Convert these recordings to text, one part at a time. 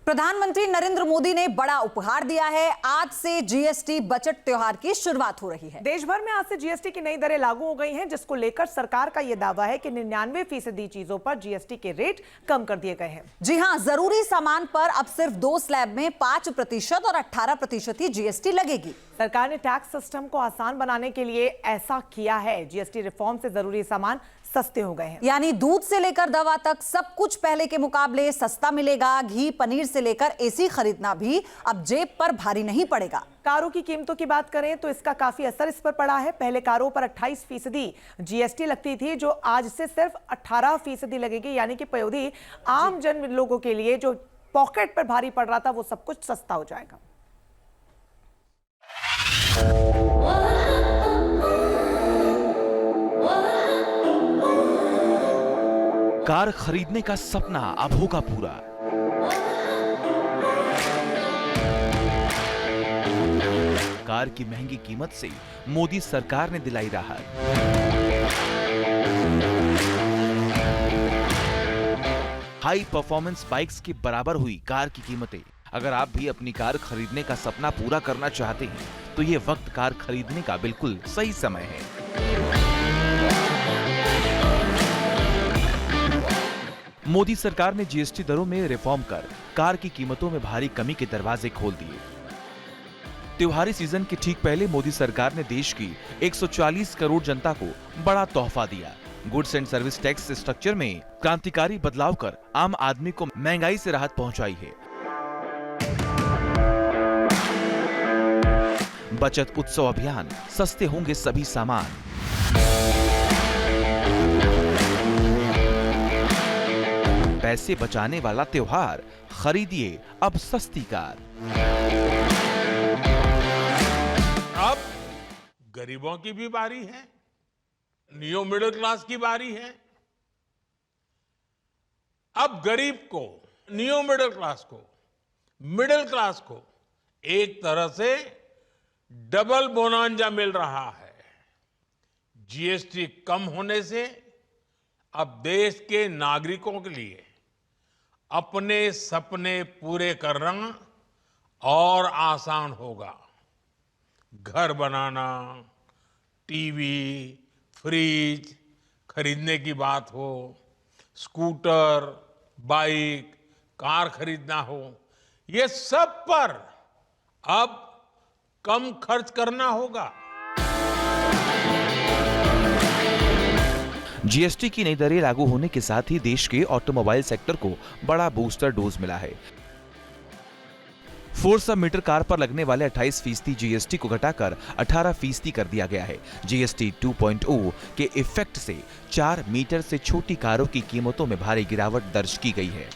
प्रधानमंत्री नरेंद्र मोदी ने बड़ा उपहार दिया है। आज से जीएसटी बजट त्योहार की शुरुआत हो रही है। देश भर में आज से जीएसटी की नई दरें लागू हो गई हैं, जिसको लेकर सरकार का यह दावा है कि 99% चीजों पर जीएसटी के रेट कम कर दिए गए हैं। जी हां, जरूरी सामान पर अब सिर्फ 2 स्लैब में 5% और 18% ही जीएसटी लगेगी। सरकार ने टैक्स सिस्टम को आसान बनाने के लिए ऐसा किया है। जीएसटी रिफॉर्म से जरूरी सामान सस्ते हो गए हैं, यानी दूध से लेकर दवा तक सब कुछ पहले के मुकाबले सस्ता मिलेगा। घी, पनीर से लेकर एसी खरीदना भी अब जेब पर भारी नहीं पड़ेगा। कारों की कीमतों की बात करें तो इसका काफी असर इस पर पड़ा है। पहले कारों पर 28% जीएसटी लगती थी, जो आज से सिर्फ 18% लगेगी। यानी कि पयोधी आम जन लोगों के लिए जो पॉकेट पर भारी पड़ रहा था, वो सब कुछ सस्ता हो जाएगा। कार खरीदने का सपना अब होगा पूरा। कार की महंगी कीमत से मोदी सरकार ने दिलाई राहत। हाई परफॉर्मेंस बाइक्स के बराबर हुई कार की कीमतें। अगर आप भी अपनी कार खरीदने का सपना पूरा करना चाहते हैं तो ये वक्त कार खरीदने का बिल्कुल सही समय है। मोदी सरकार ने जीएसटी दरों में रिफॉर्म कर कार की कीमतों में भारी कमी के दरवाजे खोल दिए। त्योहारी सीजन के ठीक पहले मोदी सरकार ने देश की 140 करोड़ जनता को बड़ा तोहफा दिया। Goods and service tax structure में क्रांतिकारी बदलाव कर आम आदमी को महंगाई से राहत पहुंचाई है। बचत उत्सव अभियान, सस्ते होंगे सभी सामान। पैसे बचाने वाला त्योहार, खरीदिए अब सस्ती कार। अब गरीबों की भी बारी है, न्यू मिडिल क्लास की बारी है। अब गरीब को, न्यू मिडिल क्लास को एक तरह से डबल बोनांजा मिल रहा है। जीएसटी कम होने से अब देश के नागरिकों के लिए अपने सपने पूरे करना और आसान होगा। घर बनाना, टीवी, फ्रिज खरीदने की बात हो, स्कूटर, बाइक, कार खरीदना हो, ये सब पर अब कम खर्च करना होगा। जीएसटी की नई दरें लागू होने के साथ ही देश के ऑटोमोबाइल सेक्टर को बड़ा बूस्टर डोज मिला है। 4 सब मीटर कार पर लगने वाले 28% जीएसटी को घटाकर 18% कर दिया गया है। जीएसटी 2.0 के इफेक्ट से 4 मीटर से छोटी कारों की कीमतों में भारी गिरावट दर्ज की गई है।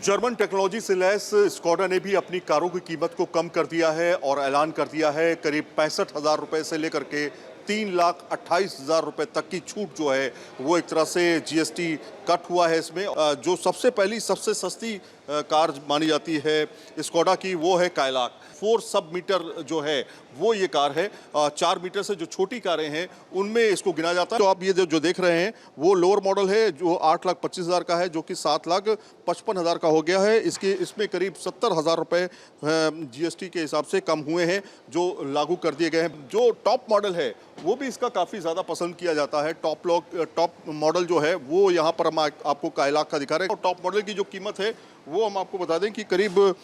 जर्मन टेक्नोलॉजी से लैस स्कोडा ने भी अपनी कारों की कीमत को कम कर दिया है और ऐलान कर दिया है करीब 65,000 रुपए से लेकर के 3,28,000 रुपए तक की छूट जो है वो एक तरह से जीएसटी कट हुआ है। इसमें जो सबसे पहली सबसे सस्ती कार मानी जाती है स्कोडा की, वो है काइलाक। 4 सब मीटर जो है वो ये कार है। 4 मीटर से जो छोटी कारें हैं उनमें इसको गिना जाता है। तो आप ये जो देख रहे हैं वो लोअर मॉडल है, जो 8,25,000 का है, जो कि 7,55,000 का हो गया है। इसमें करीब 70,000 रुपए जीएसटी के हिसाब से कम हुए हैं, जो लागू कर दिए गए हैं। जो टॉप मॉडल है वो भी इसका काफ़ी ज़्यादा पसंद किया जाता है। टॉप मॉडल जो है वो यहाँ पर हम आपको काइलाक का दिखा रहे हैं। टॉप मॉडल की जो कीमत है वो हम आपको बता दें कि करीब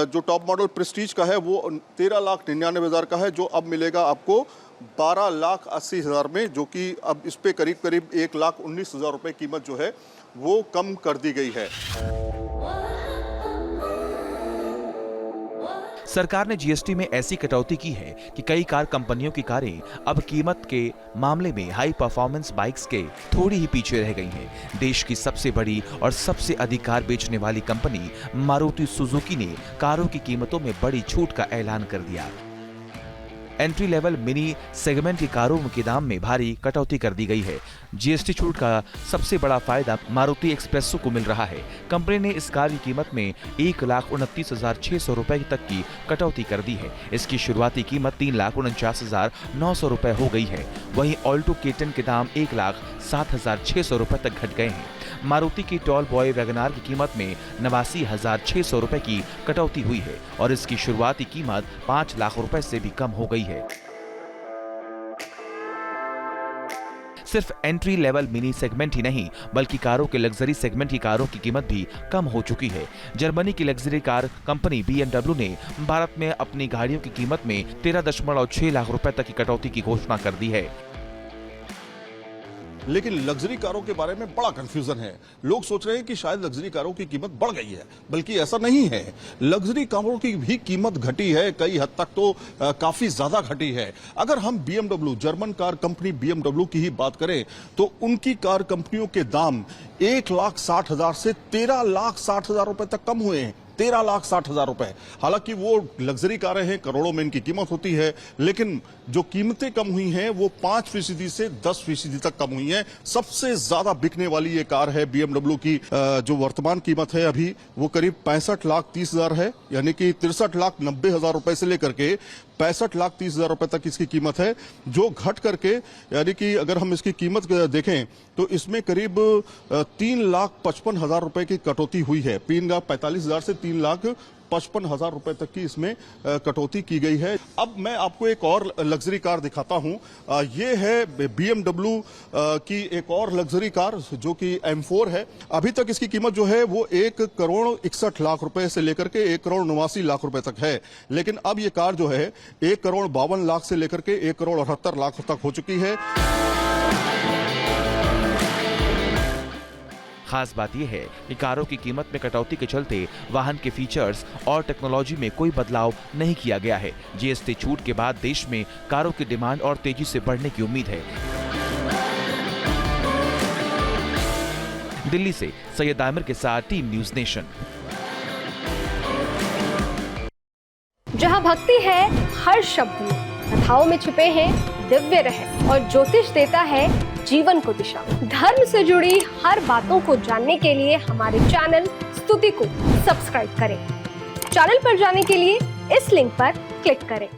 जो टॉप मॉडल प्रेस्टीज का है वो 13,99,000 का है, जो अब मिलेगा आपको 12,80,000 में, जो कि अब इस पे करीब 1,19,000 रुपए कीमत जो है वो कम कर दी गई है। सरकार ने जीएसटी में ऐसी कटौती की है कि कई कार कंपनियों की कारें अब कीमत के मामले में हाई परफॉर्मेंस बाइक्स के थोड़ी ही पीछे रह गई हैं। देश की सबसे बड़ी और सबसे अधिक कार बेचने वाली कंपनी मारुति सुजुकी ने कारों की कीमतों में बड़ी छूट का ऐलान कर दिया। एंट्री लेवल मिनी सेगमेंट की कारों के दाम में भारी कटौती कर दी गई है। जीएसटी छूट का सबसे बड़ा फायदा मारुति एक्सप्रेसो को मिल रहा है। कंपनी ने इस कार की कीमत में 1,29,600 रुपए तक की कटौती कर दी है। इसकी शुरुआती कीमत 3,49,900 रुपए हो गई है। वहीं ऑल्टो K10 के दाम 1,07,600 रुपए तक घट गए हैं। मारुति की टॉल बॉय वैगनार की कीमत में 89,600 रुपए की कटौती हुई है और इसकी शुरुआती कीमत 5 लाख रुपए से भी कम हो गई है। सिर्फ एंट्री लेवल मिनी सेगमेंट ही नहीं बल्कि कारों के लग्जरी सेगमेंट की कारों की कीमत भी कम हो चुकी है। जर्मनी की लग्जरी कार कंपनी BMW ने भारत में अपनी गाड़ियों की कीमत में 13.6 लाख रुपए तक की कटौती की घोषणा कर दी है। लेकिन लग्जरी कारों के बारे में बड़ा कंफ्यूजन है। लोग सोच रहे हैं कि शायद लग्जरी कारों की कीमत बढ़ गई है, बल्कि ऐसा नहीं है। लग्जरी कारों की भी कीमत घटी है, कई हद तक तो काफी ज्यादा घटी है। अगर हम BMW, German car company BMW की ही बात करें तो उनकी कार कंपनियों के दाम 1,60,000 से 13,60,000 रुपए तक कम हुए हैं। 13,60,000 रुपए। हालांकि वो लग्जरी कारें हैं, करोड़ों में इनकी कीमत होती है, लेकिन जो कीमतें कम हुई हैं वो 5% से 10% तक कम हुई हैं। सबसे ज्यादा बिकने वाली ये कार है BMW की, जो वर्तमान कीमत है अभी वो करीब 65,30,000 है, यानी कि 63,90,000 रुपए से लेकर के 65,30,000 रुपए तक इसकी कीमत है, जो घट करके, यानी कि अगर हम इसकी कीमत देखें तो इसमें करीब 3,55,000 रुपए की कटौती हुई है। 3,45,000 से 3,55,000 रुपए तक की इसमें कटौती की गई है। अब मैं आपको एक और लग्जरी कार दिखाता हूं। ये है BMW की एक और लग्जरी कार जो कि M4 है। अभी तक इसकी कीमत जो है वो 1,61,00,000 रुपए से लेकर के 1,89,00,000 रुपए तक है, लेकिन अब ये कार जो है 1,52,00,000 से लेकर के 1,78,00,000 तक हो चुकी है। खास बात यह है कि कारों की कीमत में कटौती के चलते वाहन के फीचर्स और टेक्नोलॉजी में कोई बदलाव नहीं किया गया है। GST छूट के बाद देश में कारों की डिमांड और तेजी से बढ़ने की उम्मीद है। दिल्ली से सैयद आमिर के साथ टीम न्यूज़ नेशन। जहां भक्ति है हर शब्द में, कथाओं में छुपे हैं दिव्य रहस्य और ज्योतिष देता है जीवन को दिशा। धर्म से जुड़ी हर बातों को जानने के लिए हमारे चैनल स्तुति को सब्सक्राइब करें। चैनल पर जाने के लिए इस लिंक पर क्लिक करें।